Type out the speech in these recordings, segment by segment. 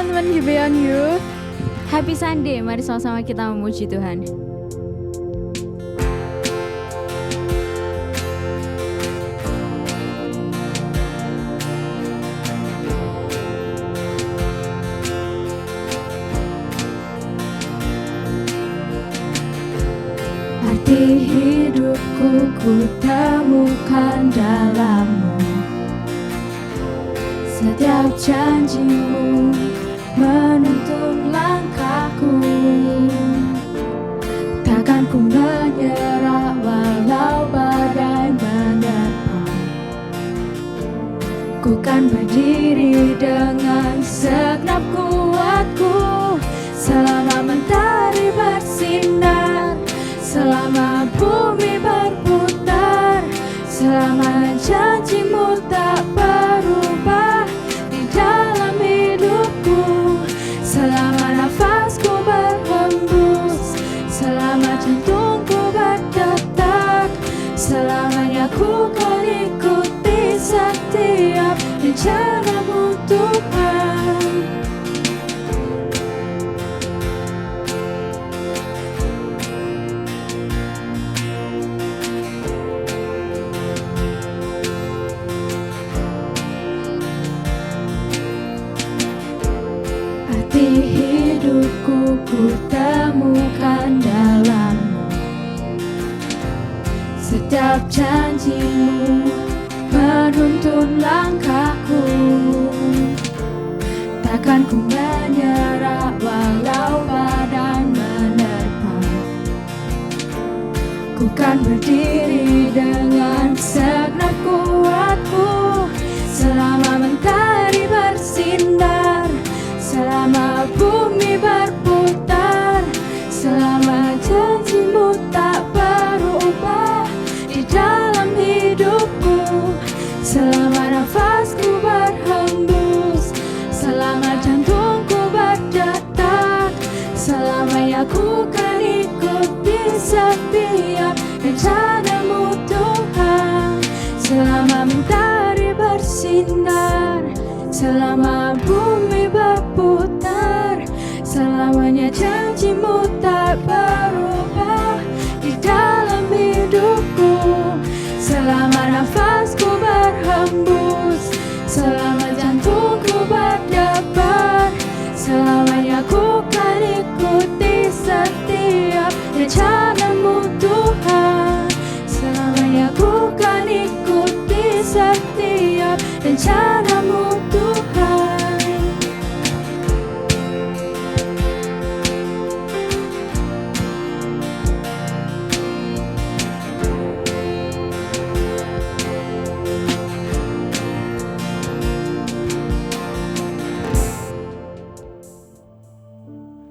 teman-teman Gibeon Youth. Happy Sunday, mari sama-sama kita memuji Tuhan. Arti hidupku ku temukan dalam-Mu. Setiap janji-Mu menuntun langkahku. Takkan ku menyerah walau badai menerpa. Ku kan berdiri dengan segenap kuatku. Selama mentari bersinar, selama bumi berputar, selama janji-Mu tak berubah di dalam hidupku, selama nafasku berhembus, selama jantungku berdetak, selamanya ku kan ikuti setiap rencana-Mu Tuhan. Arti hidupku ku temukan dalam-Mu. Setiap janji-Mu menuntun langkahku. Takkan ku menyerah walau badai menerpa. Ku kan berdiri dengan segenap kuatku. Selama mentari bersinar, selama bumi berputar, selama janji-Mu tak berubah di dalam hidupku, selama nafasku berhembus, selama jantungku berdetak, selamanya ku kan ikuti setiap rencana-Mu Tuhan. Selama mentari bersinar, selama bumi berputar, selamanya janji-Mu tak berubah di dalam hidupku. Selama nafasku berhembus, selama jantungku berdebar, selamanya ku kan ikuti setiap rencana-Mu Tuhan. Selamanya ku kan ikuti setiap rencana-Mu Tuhan.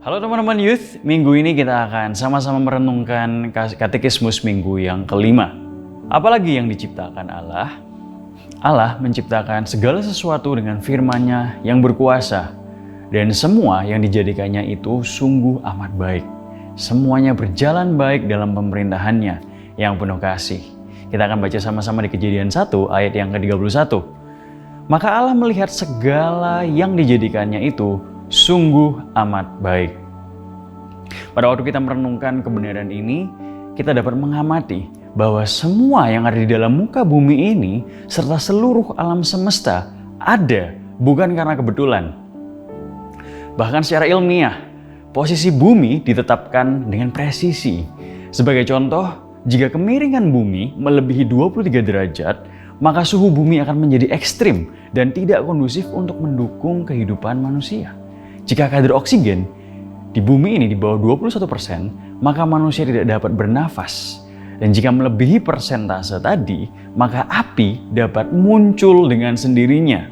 Halo teman-teman youth, minggu ini kita akan sama-sama merenungkan katekismus minggu yang kelima. Apalagi yang diciptakan Allah? Allah menciptakan segala sesuatu dengan firman-Nya yang berkuasa. Dan semua yang dijadikannya itu sungguh amat baik. Semuanya berjalan baik dalam pemerintahan-Nya yang penuh kasih. Kita akan baca sama-sama di Kejadian 1 ayat yang ke-31. Maka Allah melihat segala yang dijadikannya itu sungguh amat baik. Pada waktu kita merenungkan kebenaran ini, kita dapat mengamati bahwa semua yang ada di dalam muka bumi ini serta seluruh alam semesta ada bukan karena kebetulan. Bahkan secara ilmiah, posisi bumi ditetapkan dengan presisi. Sebagai contoh, jika kemiringan bumi melebihi 23 derajat, maka suhu bumi akan menjadi ekstrim dan tidak kondusif untuk mendukung kehidupan manusia. Jika kadar oksigen di bumi ini di bawah 21%, maka manusia tidak dapat bernafas. Dan jika melebihi persentase tadi, maka api dapat muncul dengan sendirinya.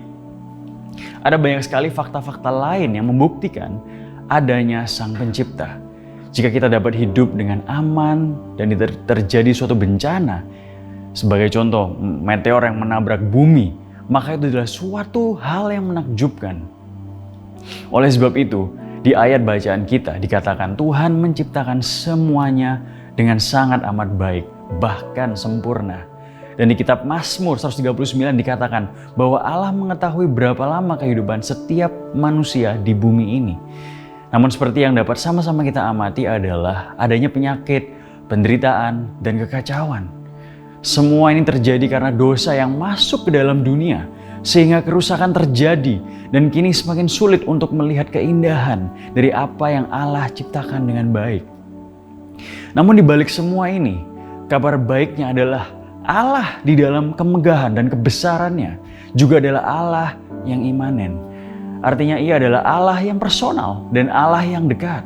Ada banyak sekali fakta-fakta lain yang membuktikan adanya Sang Pencipta. Jika kita dapat hidup dengan aman dan terjadi suatu bencana, sebagai contoh meteor yang menabrak bumi, maka itu adalah suatu hal yang menakjubkan. Oleh sebab itu, di ayat bacaan kita dikatakan Tuhan menciptakan semuanya dengan sangat amat baik, bahkan sempurna. Dan di kitab Mazmur 139 dikatakan bahwa Allah mengetahui berapa lama kehidupan setiap manusia di bumi ini. Namun seperti yang dapat sama-sama kita amati adalah adanya penyakit, penderitaan, dan kekacauan. Semua ini terjadi karena dosa yang masuk ke dalam dunia, sehingga kerusakan terjadi dan kini semakin sulit untuk melihat keindahan dari apa yang Allah ciptakan dengan baik. Namun di balik semua ini, kabar baiknya adalah Allah di dalam kemegahan dan kebesarannya juga adalah Allah yang imanen. Artinya Ia adalah Allah yang personal dan Allah yang dekat.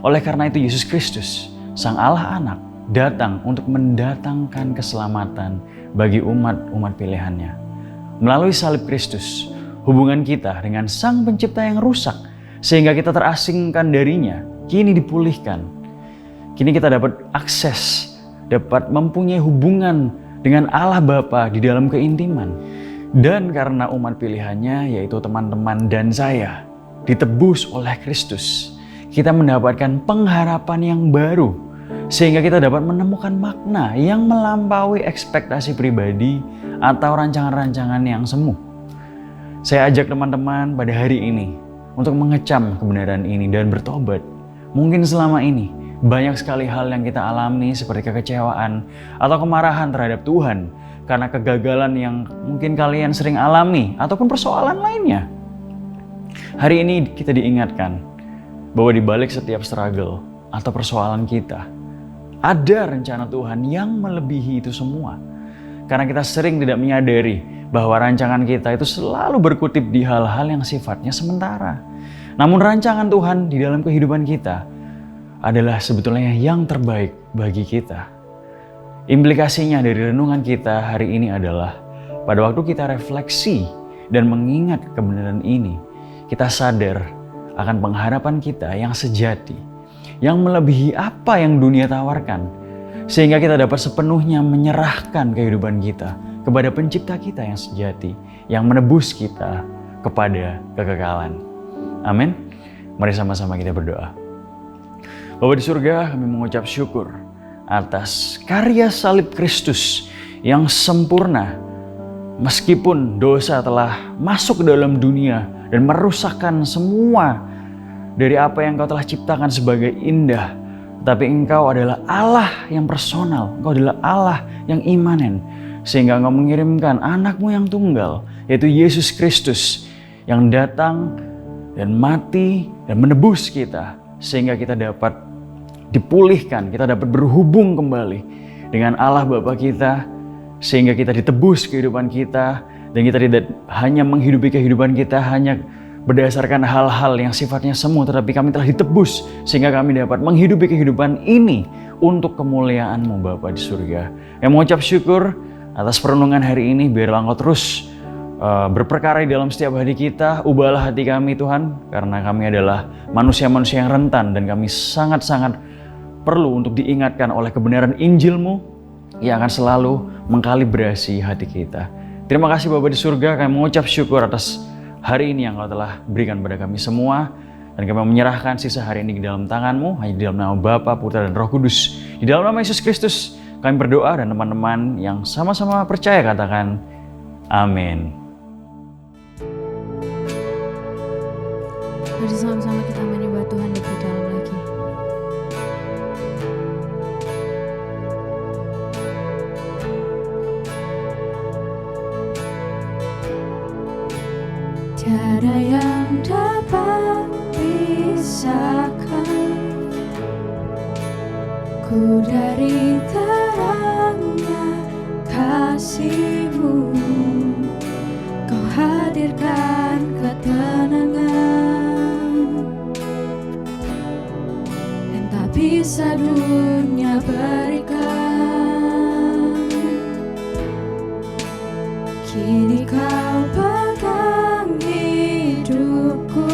Oleh karena itu Yesus Kristus, Sang Allah Anak, datang untuk mendatangkan keselamatan bagi umat-umat pilihannya. Melalui salib Kristus, hubungan kita dengan Sang Pencipta yang rusak sehingga kita terasingkan darinya, kini dipulihkan. Kini kita dapat akses, dapat mempunyai hubungan dengan Allah Bapa di dalam keintiman. Dan karena umat pilihannya, yaitu teman-teman dan saya, ditebus oleh Kristus, kita mendapatkan pengharapan yang baru, sehingga kita dapat menemukan makna yang melampaui ekspektasi pribadi atau rancangan-rancangan yang semu. Saya ajak teman-teman pada hari ini untuk mengecam kebenaran ini dan bertobat. Mungkin selama ini banyak sekali hal yang kita alami seperti kekecewaan atau kemarahan terhadap Tuhan karena kegagalan yang mungkin kalian sering alami ataupun persoalan lainnya. Hari ini kita diingatkan bahwa di balik setiap struggle atau persoalan kita ada rencana Tuhan yang melebihi itu semua. Karena kita sering tidak menyadari bahwa rancangan kita itu selalu berkutip di hal-hal yang sifatnya sementara. Namun rancangan Tuhan di dalam kehidupan kita adalah sebetulnya yang terbaik bagi kita. Implikasinya dari renungan kita hari ini adalah pada waktu kita refleksi dan mengingat kebenaran ini, kita sadar akan pengharapan kita yang sejati, yang melebihi apa yang dunia tawarkan, sehingga kita dapat sepenuhnya menyerahkan kehidupan kita kepada Pencipta kita yang sejati, yang menebus kita kepada kekekalan. Amin. Mari sama-sama kita berdoa. Bapa di surga, kami mengucap syukur atas karya salib Kristus yang sempurna. Meskipun dosa telah masuk ke dalam dunia dan merusakkan semua dari apa yang Kau telah ciptakan sebagai indah, tapi Engkau adalah Allah yang personal, Engkau adalah Allah yang imanen, sehingga Engkau mengirimkan anak-Mu yang tunggal, yaitu Yesus Kristus, yang datang dan mati dan menebus kita, sehingga kita dapat dipulihkan, kita dapat berhubung kembali dengan Allah Bapa kita, sehingga kita ditebus kehidupan kita, dan kita tidak hanya menghidupi kehidupan kita hanya berdasarkan hal-hal yang sifatnya semu, tetapi kami telah ditebus sehingga kami dapat menghidupi kehidupan ini untuk kemuliaan-Mu Bapa di surga. Yang mengucap syukur atas perenungan hari ini, biarlah Engkau terus berperkara di dalam setiap hari kita. Ubahlah hati kami Tuhan, karena kami adalah manusia-manusia yang rentan dan kami sangat-sangat perlu untuk diingatkan oleh kebenaran Injil-Mu yang akan selalu mengkalibrasi hati kita. Terima kasih Bapa di surga, kami mengucap syukur atas hari ini yang Kau telah berikan pada kami semua, dan kami menyerahkan sisa hari ini di dalam tangan-Mu, hanya di dalam nama Bapa, Putra, dan Roh Kudus. Di dalam nama Yesus Kristus kami berdoa, dan teman-teman yang sama-sama percaya katakan amin. Mari sama-sama kita menyembah Tuhan lebih dalam lagi. Tiada yang dapat pisahkan ku dari terangnya kasih-Mu. Kau hadirkan ketenangan yang tak bisa dunia berikan. Kini Kau pegang hidupku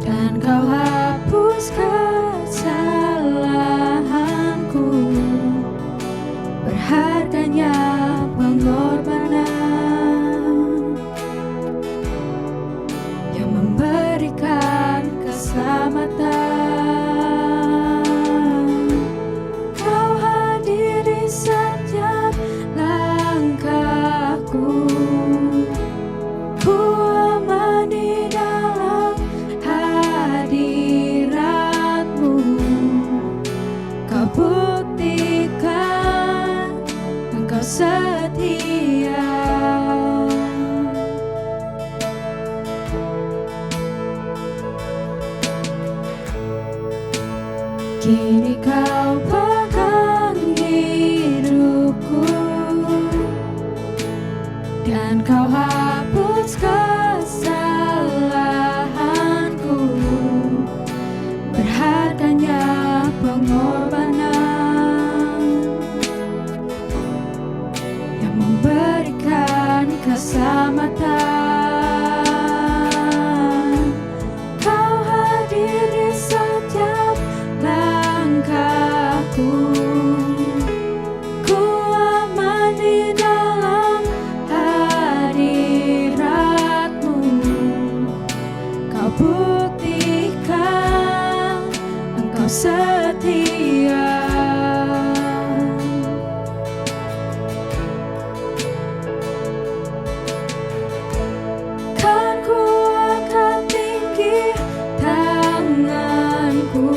dan Kau hapus kesalahanku. Berharganya pengorbanan yang memberikan keselamatan. Kau hadir di sana Kini kau pegang hidupku, dan kau hapus kesalahanku. Berharganya pengorbanan yang memberikan keselamatan. Kau hadir di setiap langkahku. Ku aman di dalam hadirat-Mu. Kau buktikan Engkau setia. Kan ku angkat tinggi tanganku,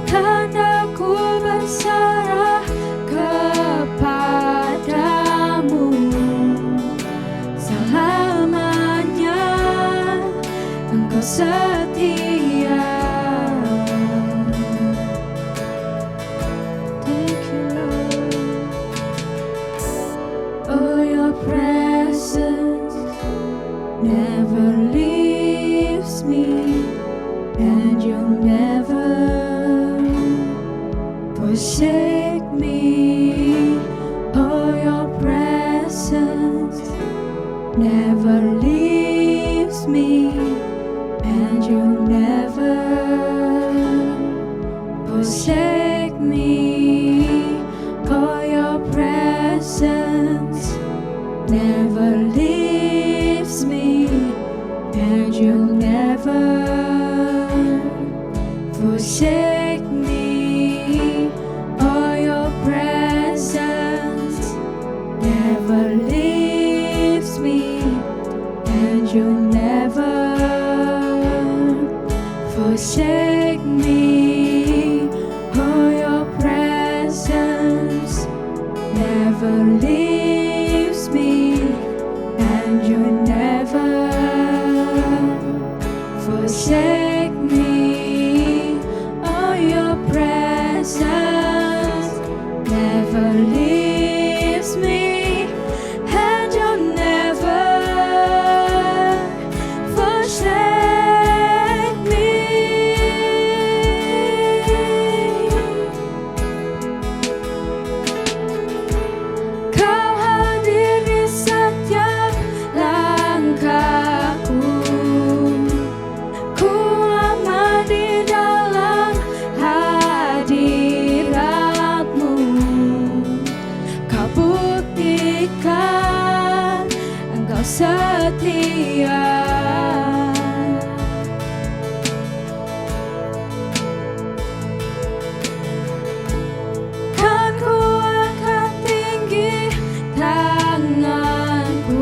tanda ku berserah kepadamu. Selamanya Engkau setia. Thank you, Lord. Oh, your presence never leaves me, and you'll never forsake me. Oh, your presence never leaves me, and you'll never forsake me. Oh, your presence never leaves me, and you'll never forsake me. Oh, your presence never leaves me, and you'll never forsake me. Oh, your presence never leaves me, and you'll never forsake me. Oh, your presence never leaves me, and you'll never forsake me. Kau hadir di setiap langkahku. Ku aman di dalam hadirat-Mu. Kau buktikan Engkau setia. Kan ku angkat tinggi tanganku,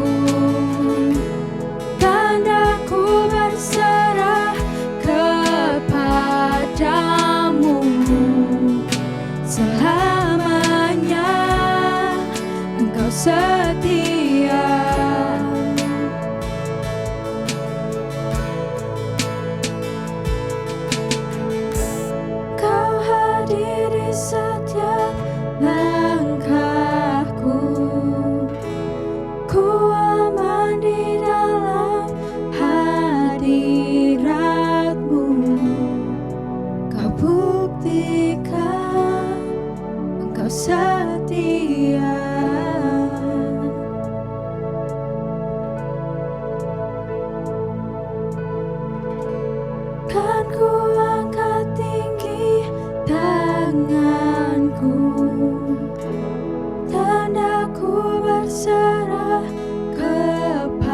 tanda ku berserah kepadamu. Selamanya Engkau setia. Kau hadir di setiap langkahku. Ku aman di dalam hadirat-Mu. Kau buktikan Engkau setia. Kan ku angkat tinggi tanganku, tanda ku berserah kepadamu.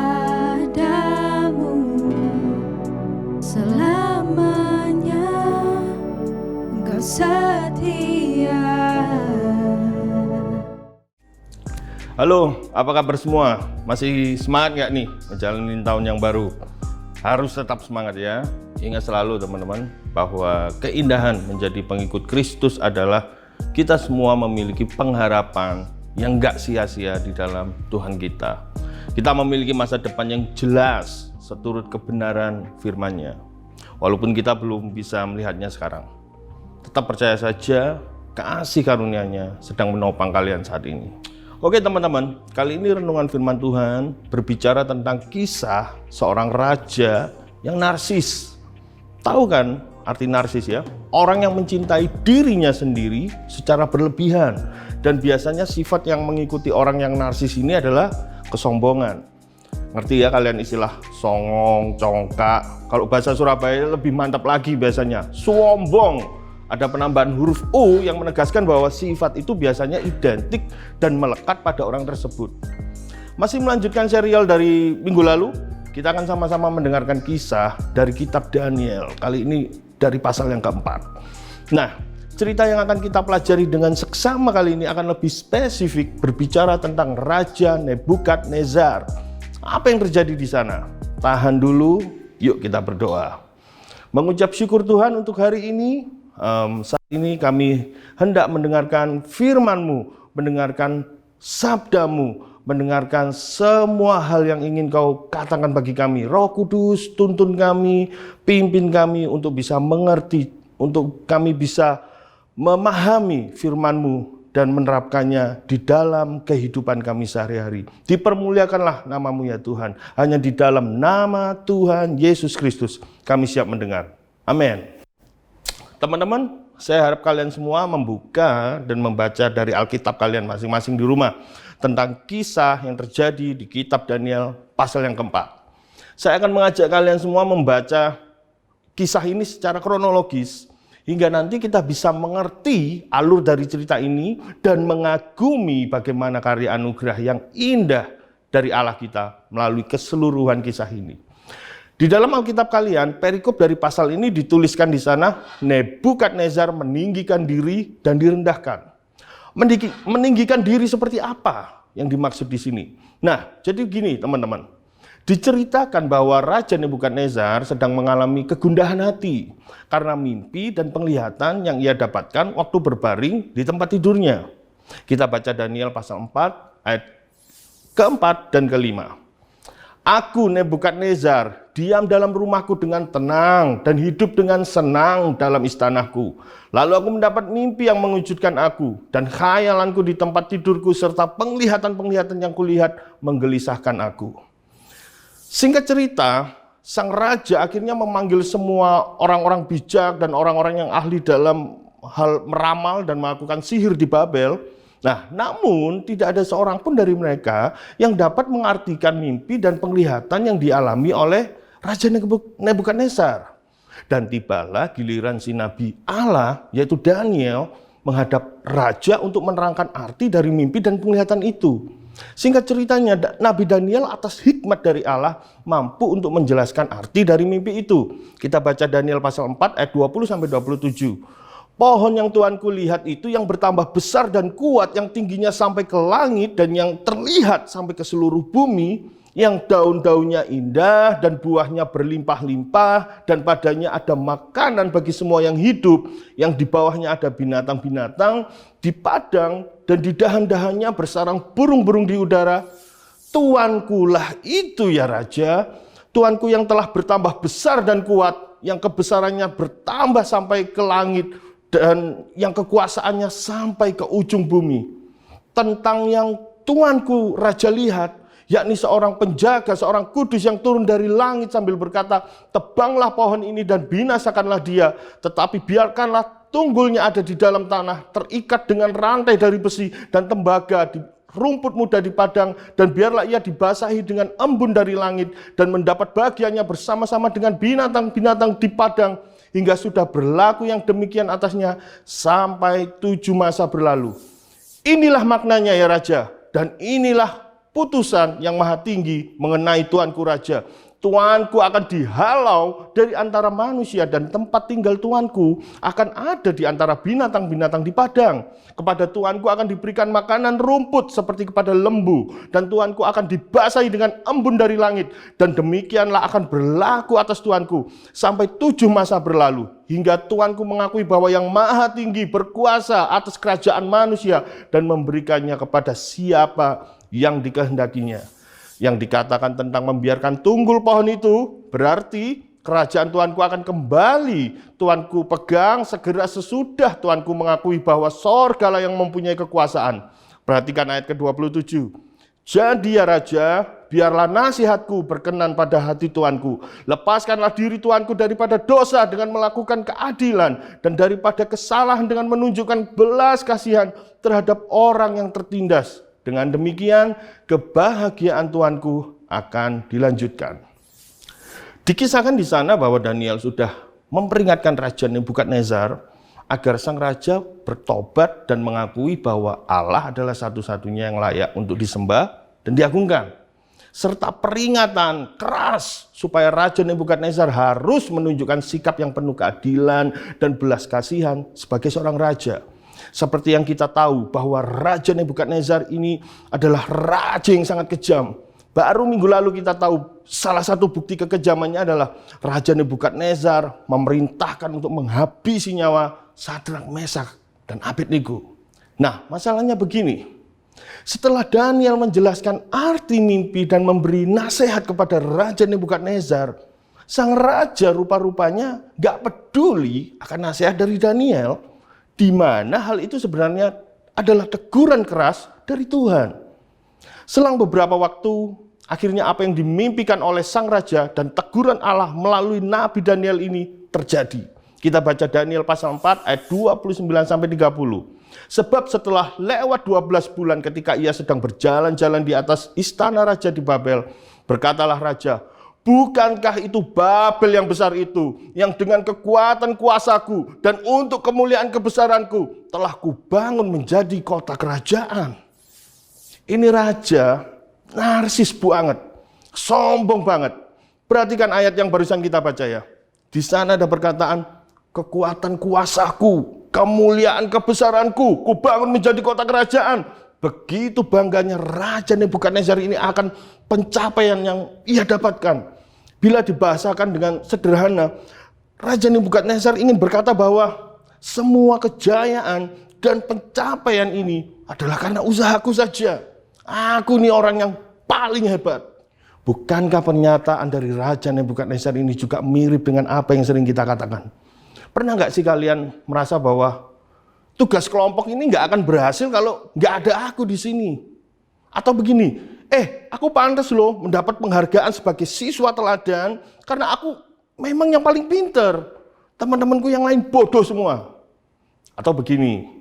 Selamanya Engkau setia. Halo, apa kabar semua? Masih semangat nggak nih menjalani tahun yang baru? Harus tetap semangat ya. Ingat selalu teman-teman bahwa keindahan menjadi pengikut Kristus adalah kita semua memiliki pengharapan yang nggak sia-sia di dalam Tuhan kita. Kita memiliki masa depan yang jelas seturut kebenaran firman-Nya. Walaupun kita belum bisa melihatnya sekarang. tetap percaya saja kasih karunia-Nya sedang menopang kalian saat ini. Oke teman-teman, kali ini renungan firman Tuhan berbicara tentang kisah seorang raja yang narsis. Tahu kan arti narsis ya? Orang yang mencintai dirinya sendiri secara berlebihan. Dan biasanya sifat yang mengikuti orang yang narsis ini adalah kesombongan. Ngerti ya kalian istilah songong, congkak. Kalau bahasa Surabaya lebih mantap lagi biasanya, sombong. Ada penambahan huruf O yang menegaskan bahwa sifat itu biasanya identik dan melekat pada orang tersebut. Masih melanjutkan serial dari minggu lalu, kita akan sama-sama mendengarkan kisah dari kitab Daniel. Kali ini dari pasal yang keempat. Nah, cerita yang akan kita pelajari dengan seksama kali ini akan lebih spesifik berbicara tentang Raja Nebukadnezar. Apa yang terjadi di sana? Tahan dulu, yuk kita berdoa. Mengucap syukur Tuhan untuk hari ini. Saat ini kami hendak mendengarkan firman-Mu, mendengarkan sabda-Mu, mendengarkan semua hal yang ingin Kau katakan bagi kami. Roh Kudus, tuntun kami, pimpin kami untuk bisa mengerti, untuk kami bisa memahami firman-Mu dan menerapkannya di dalam kehidupan kami sehari-hari. Dipermuliakanlah nama-Mu ya Tuhan. Hanya di dalam nama Tuhan Yesus Kristus kami siap mendengar. Amin. Teman-teman, saya harap kalian semua membuka dan membaca dari Alkitab kalian masing-masing di rumah tentang kisah yang terjadi di kitab Daniel pasal yang keempat. Saya akan mengajak kalian semua membaca kisah ini secara kronologis hingga nanti kita bisa mengerti alur dari cerita ini dan mengagumi bagaimana karya anugerah yang indah dari Allah kita melalui keseluruhan kisah ini. Di dalam Alkitab kalian, perikop dari pasal ini dituliskan di sana, Nebukadnezar meninggikan diri dan direndahkan. Meninggikan diri seperti apa yang dimaksud di sini? Nah, jadi gini teman-teman. Diceritakan bahwa Raja Nebukadnezar sedang mengalami kegundahan hati karena mimpi dan penglihatan yang ia dapatkan waktu berbaring di tempat tidurnya. Kita baca Daniel pasal 4 ayat keempat dan kelima. Aku Nebukadnezar diam dalam rumahku dengan tenang dan hidup dengan senang dalam istanaku. Lalu aku mendapat mimpi yang mengejutkan aku dan khayalanku di tempat tidurku serta penglihatan-penglihatan yang kulihat menggelisahkan aku. Singkat cerita, sang raja akhirnya memanggil semua orang-orang bijak dan orang-orang yang ahli dalam hal meramal dan melakukan sihir di Babel. Nah, namun tidak ada seorang pun dari mereka yang dapat mengartikan mimpi dan penglihatan yang dialami oleh Raja Nebukadnezar. Dan tibalah giliran si Nabi Allah, yaitu Daniel, menghadap raja untuk menerangkan arti dari mimpi dan penglihatan itu. Singkat ceritanya, Nabi Daniel atas hikmat dari Allah mampu untuk menjelaskan arti dari mimpi itu. Kita baca Daniel pasal 4 ayat 20-27. Pohon yang Tuanku lihat itu yang bertambah besar dan kuat, yang tingginya sampai ke langit dan yang terlihat sampai ke seluruh bumi, yang daun-daunnya indah dan buahnya berlimpah-limpah, dan padanya ada makanan bagi semua yang hidup, yang di bawahnya ada binatang-binatang di padang, dan di dahan-dahannya bersarang burung-burung di udara. Tuanku lah itu ya Raja, Tuanku yang telah bertambah besar dan kuat, yang kebesarannya bertambah sampai ke langit, dan yang kekuasaannya sampai ke ujung bumi. Tentang yang Tuanku Raja lihat, yakni seorang penjaga, seorang kudus yang turun dari langit sambil berkata, tebanglah pohon ini dan binasakanlah dia, tetapi biarkanlah tunggulnya ada di dalam tanah, terikat dengan rantai dari besi dan tembaga di rumput muda di padang, dan biarlah ia dibasahi dengan embun dari langit dan mendapat bagiannya bersama-sama dengan binatang-binatang di padang, hingga sudah berlaku yang demikian atasnya sampai 7 masa berlalu. Inilah maknanya ya Raja, dan inilah putusan yang maha tinggi mengenai Tuanku Raja. Tuanku akan dihalau dari antara manusia dan tempat tinggal Tuanku akan ada di antara binatang-binatang di padang. Kepada Tuanku akan diberikan makanan rumput seperti kepada lembu, dan Tuanku akan dibasahi dengan embun dari langit, dan demikianlah akan berlaku atas Tuanku sampai 7 masa berlalu, hingga Tuanku mengakui bahwa yang maha tinggi berkuasa atas kerajaan manusia dan memberikannya kepada siapa yang dikehendakinya. Yang dikatakan tentang membiarkan tunggul pohon itu berarti kerajaan Tuanku akan kembali Tuanku pegang segera sesudah Tuanku mengakui bahwa sorgalah yang mempunyai kekuasaan. Perhatikan ayat ke-27. Jadi ya Raja, biarlah nasihatku berkenan pada hati Tuanku. Lepaskanlah diri Tuanku daripada dosa dengan melakukan keadilan dan daripada kesalahan dengan menunjukkan belas kasihan terhadap orang yang tertindas. Dengan demikian, kebahagiaan Tuanku akan dilanjutkan. Dikisahkan di sana bahwa Daniel sudah memperingatkan Raja Nebukadnezar agar sang raja bertobat dan mengakui bahwa Allah adalah satu-satunya yang layak untuk disembah dan diagungkan. Serta peringatan keras supaya Raja Nebukadnezar harus menunjukkan sikap yang penuh keadilan dan belas kasihan sebagai seorang raja. Seperti yang kita tahu bahwa Raja Nebukadnezar ini adalah raja yang sangat kejam. Baru minggu lalu kita tahu salah satu bukti kekejamannya adalah Raja Nebukadnezar memerintahkan untuk menghabisi nyawa Sadrak, Mesak, dan Abednego. Nah, masalahnya begini. Setelah Daniel menjelaskan arti mimpi dan memberi nasihat kepada Raja Nebukadnezar, sang raja rupa-rupanya gak peduli akan nasihat dari Daniel, di mana hal itu sebenarnya adalah teguran keras dari Tuhan. Selang beberapa waktu, akhirnya apa yang dimimpikan oleh sang raja dan teguran Allah melalui Nabi Daniel ini terjadi. Kita baca Daniel pasal 4 ayat 29-30. Sebab setelah lewat 12 bulan ketika ia sedang berjalan-jalan di atas istana raja di Babel, berkatalah raja, bukankah itu Babel yang besar itu, yang dengan kekuatan kuasaku dan untuk kemuliaan kebesaranku telah kubangun menjadi kota kerajaan. Ini raja narsis banget, sombong banget. Perhatikan ayat yang barusan kita baca ya. Di sana ada perkataan, kekuatan kuasaku, kemuliaan kebesaranku, kubangun menjadi kota kerajaan. Begitu bangganya Raja Nebukadnezar ini akan pencapaian yang ia dapatkan. Bila dibahasakan dengan sederhana, Raja Nebukadnezar ingin berkata bahwa semua kejayaan dan pencapaian ini adalah karena usahaku saja. Aku ini orang yang paling hebat. Bukankah pernyataan dari Raja Nebukadnezar ini juga mirip dengan apa yang sering kita katakan? Pernah nggak sih kalian merasa bahwa tugas kelompok ini nggak akan berhasil kalau nggak ada aku di sini? Atau begini, aku pantas loh mendapat penghargaan sebagai siswa teladan karena aku memang yang paling pinter. Teman-temanku yang lain bodoh semua. Atau begini,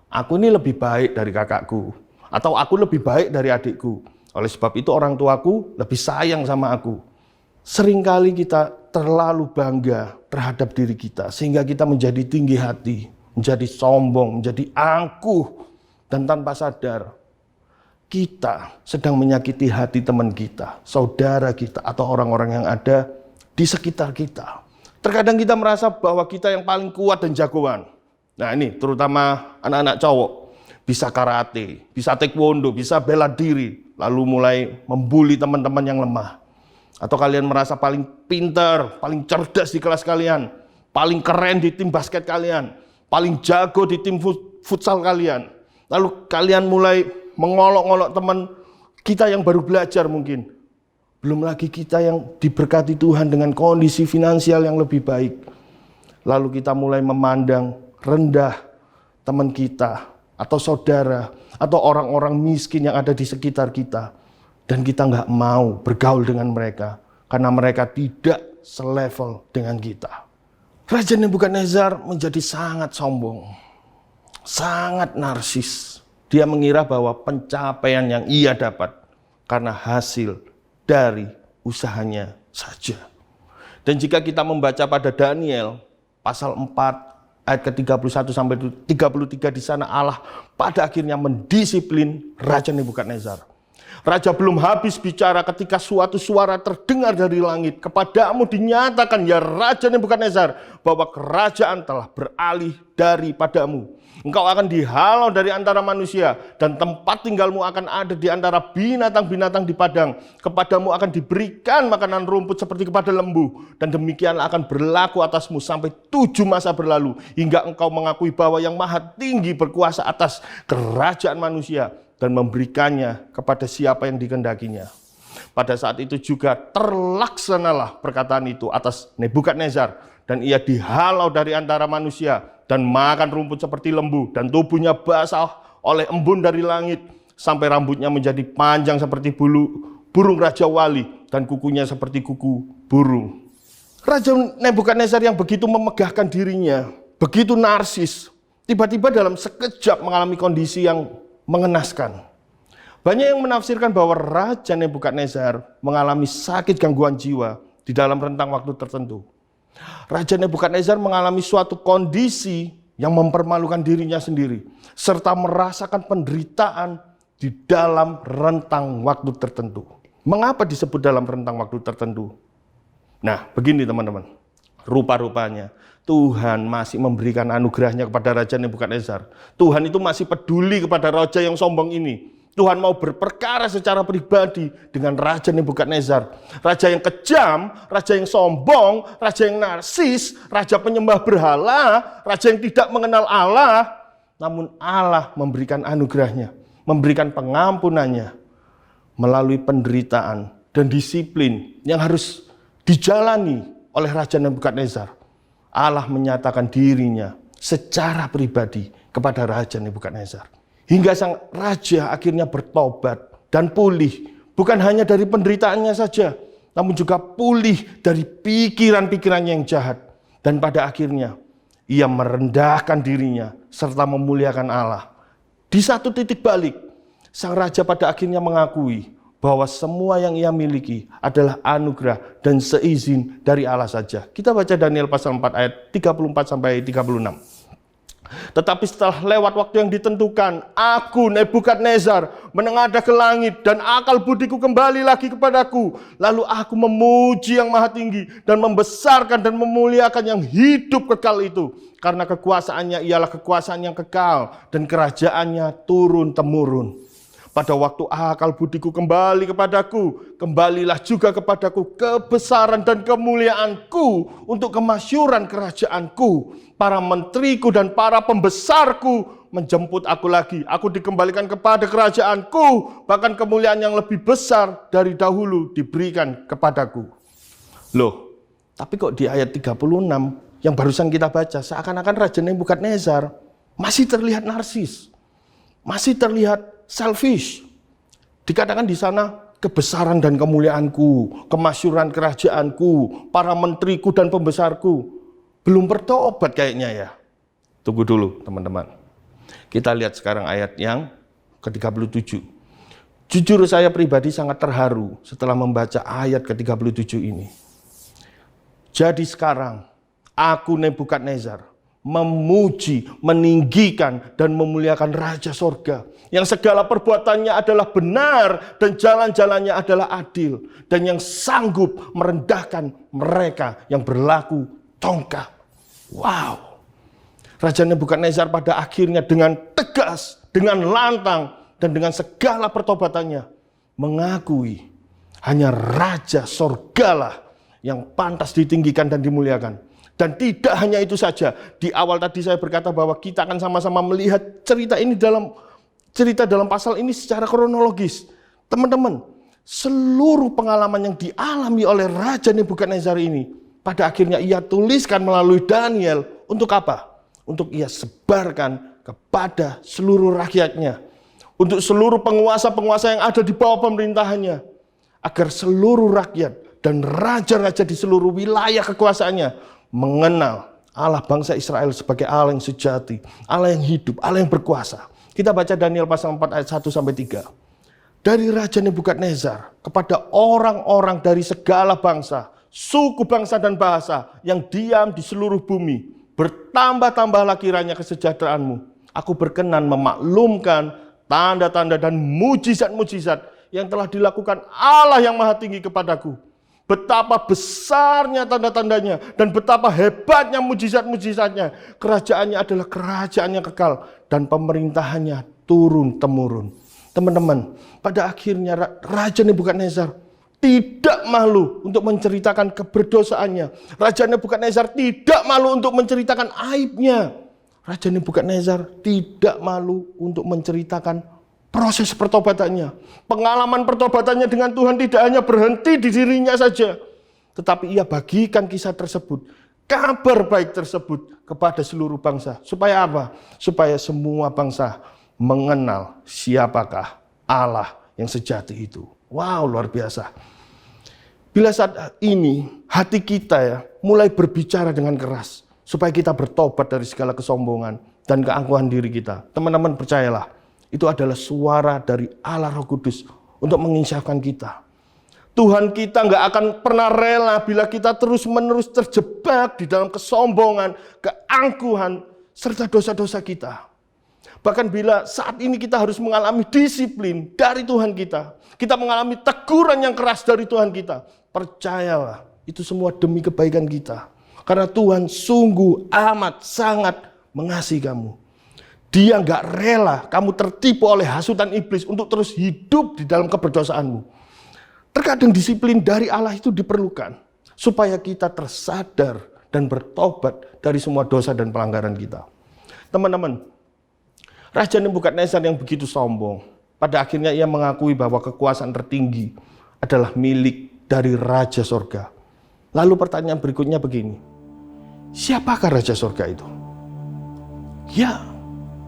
aku ini lebih baik dari kakakku. Atau aku lebih baik dari adikku. Oleh sebab itu orang tuaku lebih sayang sama aku. Seringkali kita terlalu bangga terhadap diri kita sehingga kita menjadi tinggi hati, menjadi sombong, menjadi angkuh, dan tanpa sadar kita sedang menyakiti hati teman kita, saudara kita, atau orang-orang yang ada di sekitar kita. Terkadang kita merasa bahwa kita yang paling kuat dan jagoan. Nah ini terutama anak-anak cowok, bisa karate, bisa taekwondo, bisa bela diri, lalu mulai membuli teman-teman yang lemah. Atau kalian merasa paling pintar, paling cerdas di kelas kalian, paling keren di tim basket kalian, paling jago di tim futsal kalian. Lalu kalian mulai mengolok-olok teman kita yang baru belajar mungkin. Belum lagi kita yang diberkati Tuhan dengan kondisi finansial yang lebih baik. Lalu kita mulai memandang rendah teman kita, atau saudara, atau orang-orang miskin yang ada di sekitar kita. Dan kita nggak mau bergaul dengan mereka karena mereka tidak selevel dengan kita. Raja Nebukadnezar menjadi sangat sombong, sangat narsis. Dia mengira bahwa pencapaian yang ia dapat karena hasil dari usahanya saja. Dan jika kita membaca pada Daniel pasal 4 ayat ke-31 sampai 33, di sana Allah pada akhirnya mendisiplin Raja Nebukadnezar. Raja belum habis bicara ketika suatu suara terdengar dari langit. Kepadamu dinyatakan ya Raja Nebukadnezar bahwa kerajaan telah beralih daripadamu. Engkau akan dihalau dari antara manusia dan tempat tinggalmu akan ada di antara binatang-binatang di padang. Kepadamu akan diberikan makanan rumput seperti kepada lembu. Dan demikianlah akan berlaku atasmu sampai 7 masa berlalu. Hingga engkau mengakui bahwa yang maha tinggi berkuasa atas kerajaan manusia dan memberikannya kepada siapa yang dikehendakinya. Pada saat itu juga terlaksanalah perkataan itu atas Nebukadnezar, dan ia dihalau dari antara manusia dan makan rumput seperti lembu, dan tubuhnya basah oleh embun dari langit sampai rambutnya menjadi panjang seperti bulu burung Raja Wali dan kukunya seperti kuku burung. Raja Nebukadnezar yang begitu memegahkan dirinya, begitu narsis, tiba-tiba dalam sekejap mengalami kondisi yang mengenaskan. Banyak yang menafsirkan bahwa Raja Nebukadnezar mengalami sakit gangguan jiwa di dalam rentang waktu tertentu. Raja Nebukadnezar mengalami suatu kondisi yang mempermalukan dirinya sendiri, serta merasakan penderitaan di dalam rentang waktu tertentu. Mengapa disebut dalam rentang waktu tertentu? Nah, begini teman-teman. Rupa-rupanya Tuhan masih memberikan anugerahnya kepada Raja Nebukadnezar. Tuhan itu masih peduli kepada raja yang sombong ini. Tuhan mau berperkara secara pribadi dengan Raja Nebukadnezar. Raja yang kejam, raja yang sombong, raja yang narsis, raja penyembah berhala, raja yang tidak mengenal Allah. Namun Allah memberikan anugerahnya, memberikan pengampunannya melalui penderitaan dan disiplin yang harus dijalani oleh Raja Nebukadnezar. Allah menyatakan dirinya secara pribadi kepada Raja Nebukadnezar. Hingga sang raja akhirnya bertobat dan pulih. Bukan hanya dari penderitaannya saja, namun juga pulih dari pikiran-pikirannya yang jahat. Dan pada akhirnya, ia merendahkan dirinya serta memuliakan Allah. Di satu titik balik, sang raja pada akhirnya mengakui bahwa semua yang ia miliki adalah anugerah dan seizin dari Allah saja. Kita baca Daniel pasal 4 ayat 34 sampai 36. Tetapi setelah lewat waktu yang ditentukan, aku Nebukadnezar menengadah ke langit dan akal budiku kembali lagi kepadaku. Lalu aku memuji yang maha tinggi dan membesarkan dan memuliakan yang hidup kekal itu. Karena kekuasaannya ialah kekuasaan yang kekal dan kerajaannya turun-temurun. Pada waktu akal budiku kembali kepadaku, kembalilah juga kepadaku kebesaran dan kemuliaanku untuk kemasyuran kerajaanku. Para menteriku dan para pembesarku menjemput aku lagi. Aku dikembalikan kepada kerajaanku, bahkan kemuliaan yang lebih besar dari dahulu diberikan kepadaku. Loh, tapi kok di ayat 36 yang barusan kita baca, seakan-akan Raja Nebukadnezar masih terlihat narsis, masih terlihat selfish. Dikatakan di sana kebesaran dan kemuliaanku, kemasyuran kerajaanku, para menteriku dan pembesarku. Belum bertobat kayaknya ya. Tunggu dulu teman-teman. Kita lihat sekarang ayat yang ke-37. Jujur saya pribadi sangat terharu setelah membaca ayat ke-37 ini. Jadi sekarang aku Nebukadnezar memuji, meninggikan, dan memuliakan Raja Sorga yang segala perbuatannya adalah benar dan jalan-jalannya adalah adil, dan yang sanggup merendahkan mereka yang berlaku tongkang. Wow, Raja Nebukadnezar pada akhirnya dengan tegas, dengan lantang, dan dengan segala pertobatannya mengakui hanya Raja Sorgalah yang pantas ditinggikan dan dimuliakan. Dan tidak hanya itu saja, di awal tadi saya berkata bahwa kita akan sama-sama melihat cerita dalam pasal ini secara kronologis. Teman-teman, seluruh pengalaman yang dialami oleh Raja Nebukadnezar ini, pada akhirnya ia tuliskan melalui Daniel. Untuk apa? Untuk ia sebarkan kepada seluruh rakyatnya. Untuk seluruh penguasa-penguasa yang ada di bawah pemerintahannya. Agar seluruh rakyat dan raja-raja di seluruh wilayah kekuasaannya mengenal Allah bangsa Israel sebagai Allah yang sejati, Allah yang hidup, Allah yang berkuasa. Kita baca Daniel pasal 4 ayat 1-3. Dari Raja Nebukadnezar kepada orang-orang dari segala bangsa, suku, bangsa, dan bahasa yang diam di seluruh bumi, bertambah-tambahlah kiranya kesejahteraanmu. Aku berkenan memaklumkan tanda-tanda dan mujizat-mujizat yang telah dilakukan Allah yang maha tinggi kepadaku. Betapa besarnya tanda-tandanya dan betapa hebatnya mujizat-mujizatnya. Kerajaannya adalah kerajaan yang kekal dan pemerintahannya turun-temurun. Teman-teman, pada akhirnya Raja Nebukadnezar tidak malu untuk menceritakan keberdosaannya. Raja Nebukadnezar tidak malu untuk menceritakan aibnya. Raja Nebukadnezar tidak malu untuk menceritakan proses pertobatannya. Pengalaman pertobatannya dengan Tuhan tidak hanya berhenti di dirinya saja, tetapi ia bagikan kisah tersebut, kabar baik tersebut kepada seluruh bangsa. Supaya apa? Supaya semua bangsa mengenal siapakah Allah yang sejati itu. Wow, luar biasa. Bila saat ini hati kita ya mulai berbicara dengan keras, supaya kita bertobat dari segala kesombongan dan keangkuhan diri kita. Teman-teman percayalah, itu adalah suara dari Allah Roh Kudus untuk menginsafkan kita. Tuhan kita nggak akan pernah rela bila kita terus-menerus terjebak di dalam kesombongan, keangkuhan, serta dosa-dosa kita. Bahkan bila saat ini kita harus mengalami disiplin dari Tuhan kita mengalami teguran yang keras dari Tuhan kita, percayalah, itu semua demi kebaikan kita. Karena Tuhan sungguh amat sangat mengasihi kamu. Dia nggak rela kamu tertipu oleh hasutan iblis untuk terus hidup di dalam keberdosaanmu. Terkadang disiplin dari Allah itu diperlukan supaya kita tersadar dan bertobat dari semua dosa dan pelanggaran kita. Teman-teman, Raja Nebukadnezar yang begitu sombong, pada akhirnya ia mengakui bahwa kekuasaan tertinggi adalah milik dari Raja Sorga. Lalu pertanyaan berikutnya begini, siapakah Raja Sorga itu? Ya,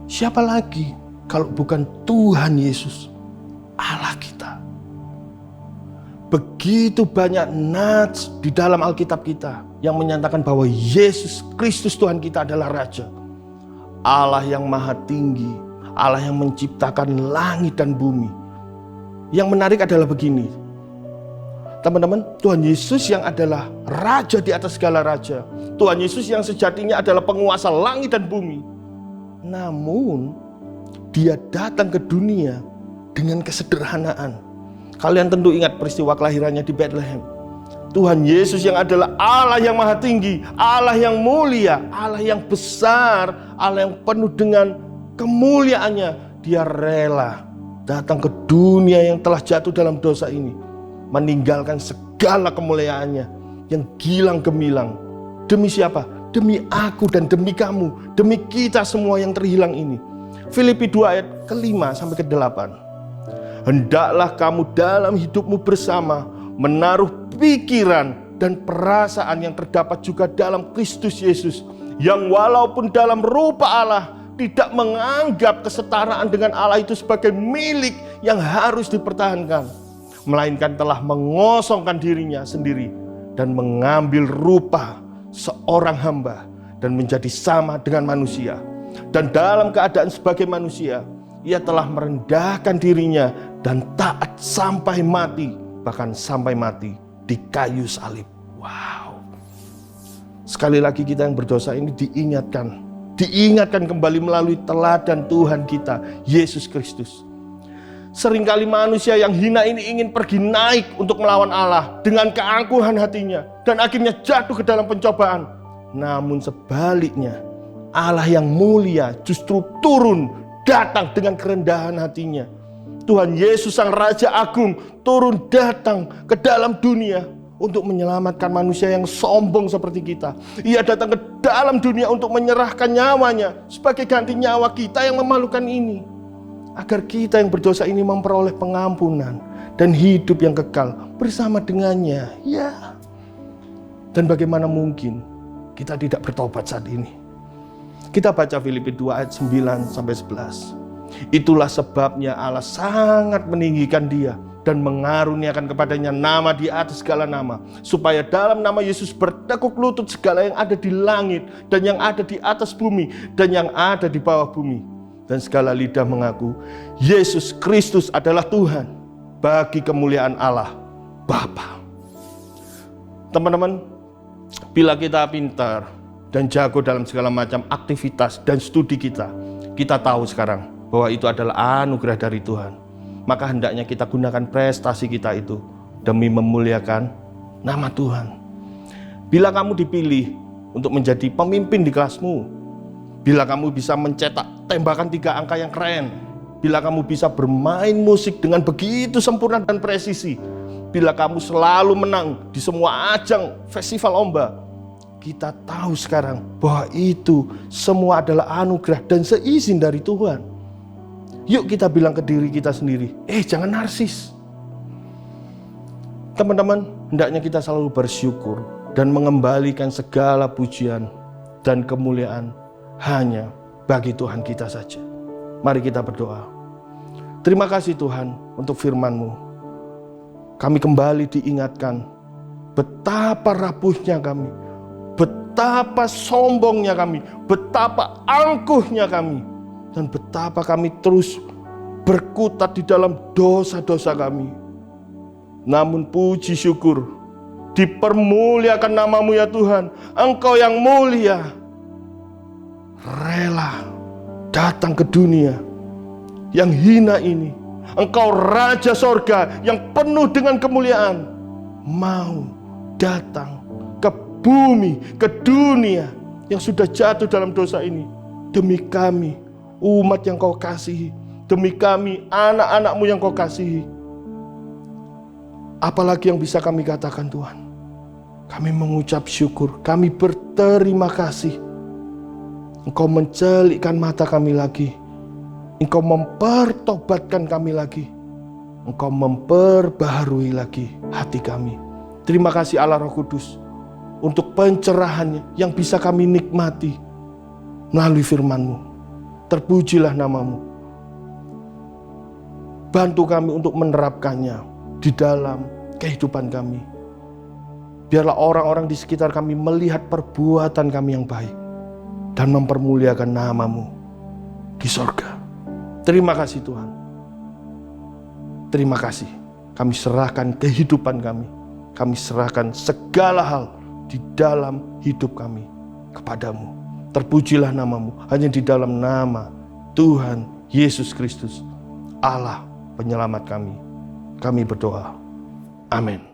siapa lagi kalau bukan Tuhan Yesus, Allah kita. Begitu banyak nats di dalam Alkitab kita yang menyatakan bahwa Yesus Kristus Tuhan kita adalah Raja. Allah yang maha tinggi, Allah yang menciptakan langit dan bumi. Yang menarik adalah begini, teman-teman, Tuhan Yesus yang adalah Raja di atas segala raja, Tuhan Yesus yang sejatinya adalah penguasa langit dan bumi. Namun, dia datang ke dunia dengan kesederhanaan. Kalian tentu ingat peristiwa kelahirannya di Bethlehem. Tuhan Yesus yang adalah Allah yang maha tinggi, Allah yang mulia, Allah yang besar, Allah yang penuh dengan kemuliaannya. Dia rela datang ke dunia yang telah jatuh dalam dosa ini, meninggalkan segala kemuliaannya yang gilang gemilang. Demi siapa? Demi aku dan demi kamu, demi kita semua yang terhilang ini. Filipi 2 ayat ke-5 sampai ke-8. Hendaklah kamu dalam hidupmu bersama menaruh pikiran dan perasaan yang terdapat juga dalam Kristus Yesus, yang walaupun dalam rupa Allah tidak menganggap kesetaraan dengan Allah itu sebagai milik yang harus dipertahankan, melainkan telah mengosongkan dirinya sendiri dan mengambil rupa seorang hamba dan menjadi sama dengan manusia. Dan dalam keadaan sebagai manusia, ia telah merendahkan dirinya dan taat sampai mati, bahkan sampai mati di kayu salib. Wow. Sekali lagi kita yang berdosa ini diingatkan kembali melalui teladan Tuhan kita, Yesus Kristus. Seringkali manusia yang hina ini ingin pergi naik untuk melawan Allah dengan keangkuhan hatinya dan akhirnya jatuh ke dalam pencobaan. Namun sebaliknya, Allah yang mulia justru turun datang dengan kerendahan hatinya. Tuhan Yesus Sang Raja Agung turun datang ke dalam dunia untuk menyelamatkan manusia yang sombong seperti kita. Ia datang ke dalam dunia untuk menyerahkan nyawanya sebagai ganti nyawa kita yang memalukan ini, agar kita yang berdosa ini memperoleh pengampunan dan hidup yang kekal bersama dengannya. Ya. Dan bagaimana mungkin kita tidak bertobat saat ini? Kita baca Filipi 2 ayat 9 sampai 11. Itulah sebabnya Allah sangat meninggikan dia dan mengaruniakan kepadanya nama di atas segala nama, supaya dalam nama Yesus bertekuk lutut segala yang ada di langit dan yang ada di atas bumi dan yang ada di bawah bumi, dan segala lidah mengaku Yesus Kristus adalah Tuhan, bagi kemuliaan Allah Bapa. Teman-teman, bila kita pintar dan jago dalam segala macam aktivitas dan studi kita tahu sekarang bahwa itu adalah anugerah dari Tuhan. Maka hendaknya kita gunakan prestasi kita itu demi memuliakan nama Tuhan. Bila kamu dipilih untuk menjadi pemimpin di kelasmu, bila kamu bisa mencetak tembakan 3 angka yang keren, bila kamu bisa bermain musik dengan begitu sempurna dan presisi, bila kamu selalu menang di semua ajang festival lomba, kita tahu sekarang bahwa itu semua adalah anugerah dan seizin dari Tuhan. Yuk kita bilang ke diri kita sendiri, jangan narsis. Teman-teman, hendaknya kita selalu bersyukur dan mengembalikan segala pujian dan kemuliaan hanya bagi Tuhan kita saja. Mari kita berdoa. Terima kasih Tuhan untuk firman-Mu. Kami kembali diingatkan betapa rapuhnya kami, betapa sombongnya kami, betapa angkuhnya kami, dan betapa kami terus berkutat di dalam dosa-dosa kami. Namun puji syukur, dipermuliakan nama-Mu ya Tuhan. Engkau yang mulia, rela datang ke dunia yang hina ini. Engkau Raja Sorga yang penuh dengan kemuliaan, mau datang ke bumi, ke dunia yang sudah jatuh dalam dosa ini. Demi kami, umat yang Kau kasihi. Demi kami, anak-anak-Mu yang Kau kasihi. Apalagi yang bisa kami katakan Tuhan? Kami mengucap syukur, kami berterima kasih. Engkau mencelikkan mata kami lagi. Engkau mempertobatkan kami lagi. Engkau memperbaharui lagi hati kami. Terima kasih Allah Roh Kudus untuk pencerahannya yang bisa kami nikmati melalui firman-Mu. Terpujilah nama-Mu. Bantu kami untuk menerapkannya di dalam kehidupan kami. Biarlah orang-orang di sekitar kami melihat perbuatan kami yang baik dan mempermuliakan nama-Mu di sorga. Terima kasih Tuhan. Terima kasih. Kami serahkan kehidupan kami. Kami serahkan segala hal di dalam hidup kami kepada-Mu. Terpujilah nama-Mu. Hanya di dalam nama Tuhan Yesus Kristus, Allah penyelamat kami. Kami berdoa. Amin.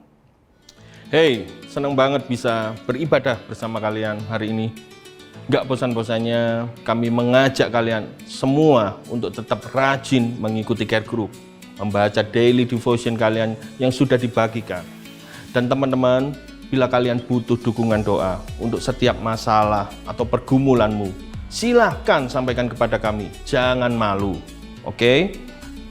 Hey, senang banget bisa beribadah bersama kalian hari ini. Gak bosan-bosannya kami mengajak kalian semua untuk tetap rajin mengikuti Care Group, membaca daily devotion kalian yang sudah dibagikan. Dan teman-teman, bila kalian butuh dukungan doa untuk setiap masalah atau pergumulanmu, silahkan sampaikan kepada kami, jangan malu. Oke?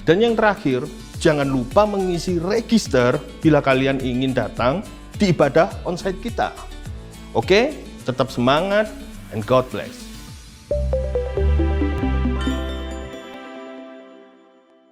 Dan yang terakhir, jangan lupa mengisi register bila kalian ingin datang di ibadah onsite kita. Oke? Tetap semangat. And God bless.